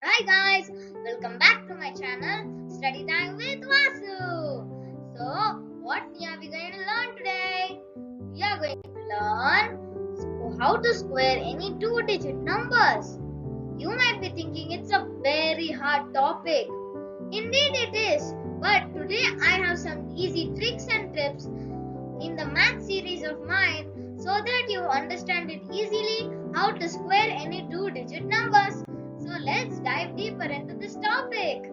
Hi guys, welcome back to my channel Study Time with Vasu. So, what are we going to learn today? We are going to learn how to square any two-digit numbers. You might be thinking it's a very hard topic. Indeed it is, but today I have some easy tricks and tips in the math series of mine so that you understand it easily how to square any two-digit numbers. So let's dive deeper into this topic.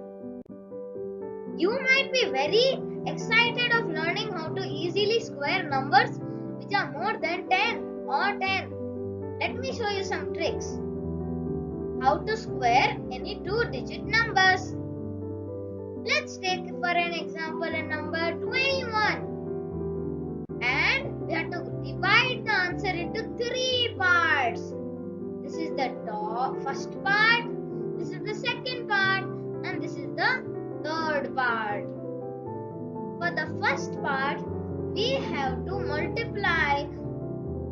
You might be very excited of learning how to easily square numbers which are more than 10 or 10. Let me show you some tricks. How to square any two-digit numbers. Let's take for an example a number 21. And we have to divide the answer into three parts. This is the first part, this is the second part, and this is the third part. For the first part, we have to multiply.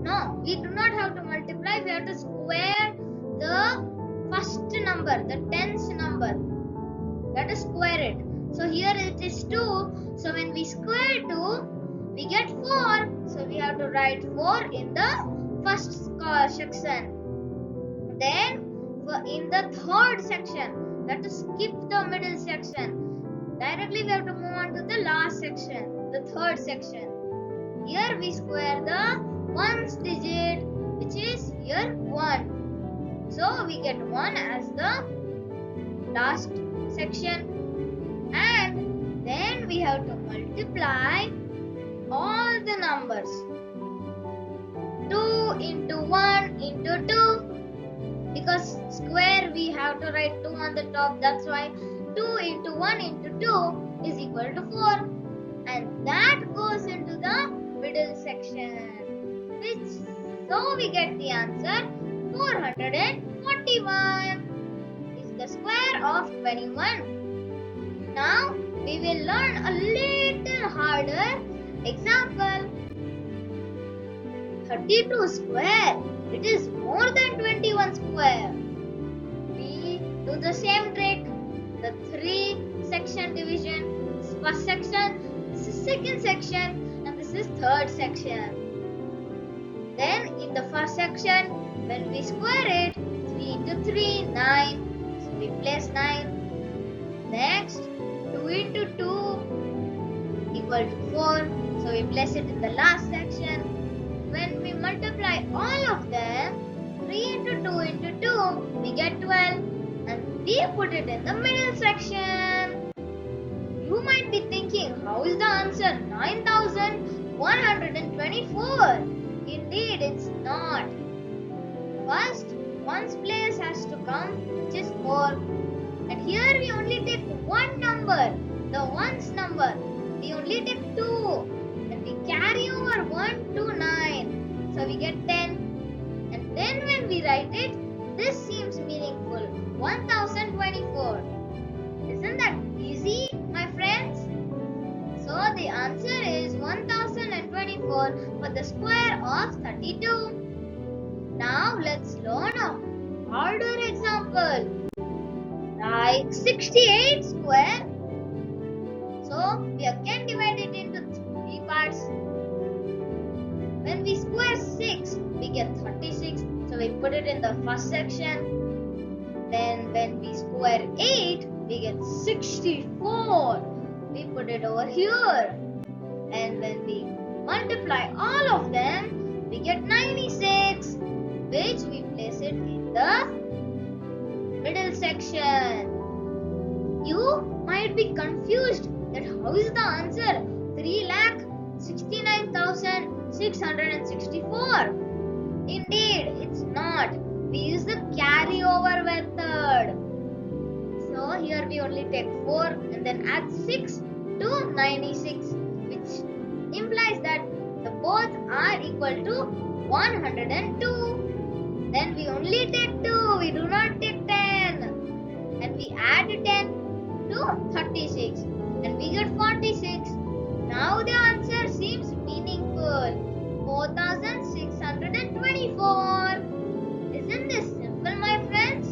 No, we do not have to multiply, we have to square the first number, the tens number. We have to square it. So here it is 2. So when we square 2, we get 4. So we have to write 4 in the first section. Then in the third section, we have to skip the middle section. Directly we have to move on to the last section, the third section. Here we square the ones digit, which is here 1. So we get 1 as the last section. And then we have to multiply all the numbers. 2 into 1 into 2. Because square we have to write 2 on the top, that's why 2 into 1 into 2 is equal to 4, and that goes into the middle section, so we get the answer 441 is the square of 21. Now we will learn a little harder example. 32 square. It is more than 21 square. We do the same trick. The 3 section division. This is first section, this is second section, and this is third section. Then in the first section, when we square it, 3 into 3, 9. So we place 9. Next, 2 into 2 equal to 4. So we place it in the last section. When we multiply all of them, 3 into 2 into 2, we get 12, and we put it in the middle section. You might be thinking, how is the answer 9124? Indeed, it's not. First, ones place has to come, which is 4. And here we only take one number, the ones number. We only take 2. And we carry over 1 to 9. So we get 10. And then when we write it, this seems meaningful. 1024. Isn't that easy, my friends? So the answer is 1024 for the square of 32. Now let's learn a harder example. Like 68 square. So we again divide it into 3 parts. When we square 6, we get 36. So we put it in the first section. Then when we square 8, we get 64. We put it over here. And when we multiply all of them, we get 96, which we place it in the middle section. You might be confused that how is the answer 3,69,664? Indeed, it's not. We use the carryover method. So here we only take 4 and then add 6 to 96, which implies that the both are equal to 102. Then we only take 2, we do not take 10. And we add 10 to 36 and we get 46. Now the answer seems meaningful. 4624. Isn't this simple, my friends?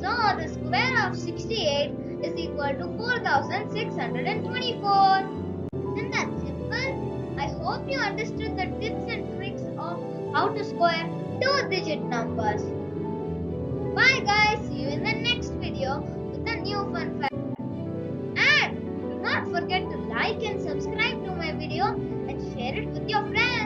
So the square of 68 is equal to 4624. Isn't that simple? I hope you understood the tips and tricks of how to square two-digit numbers. Bye guys, see you in the next video with a new fun fact. And do not forget to like and subscribe to my video and share it with your friends.